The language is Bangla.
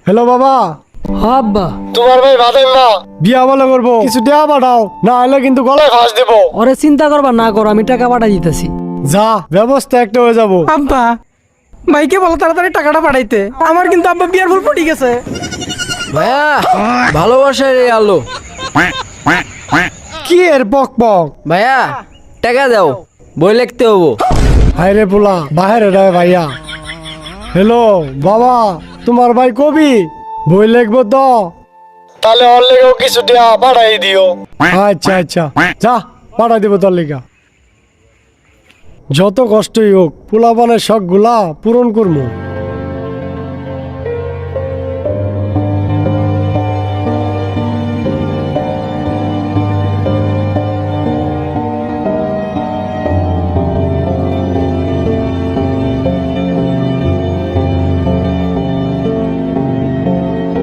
হ্যালো বাবা। আব্বা তোমার ভাই বাদেন না, বিয়া বলে করবো, কিছু দেয়া পাঠাও, না হলে কিন্তু গলায় ফাঁস দেবো। ওরে চিন্তা করবা না করো, আমি টাকা পাঠাই দিতেছি। যা, ব্যবস্থা একটা হয়ে যাবো। আব্বা ভাইকে বলো তাড়াতাড়ি টাকাটা পাঠাইতে, আমার কিন্তু আব্বা বিয়ার ফুল পড়ে গেছে। ভাইয়া ভালোবাসার এই আলো। কি এর পক পক? ভাইয়া টাকা দাও, বই লিখতে হবো। হাই রে পোলা, বাহিরে রে ভাইয়া। হ্যালো বাবা, তোমার ভাই কবি বই লিখবো তো, তাহলে ওর লেগেও কিছু দেয়া পাঠাই দিও। আচ্ছা আচ্ছা, যা পাঠাই দিব তোর লেগা। যত কষ্টই হোক পোলাপানের শখ গুলা পূরণ করবো।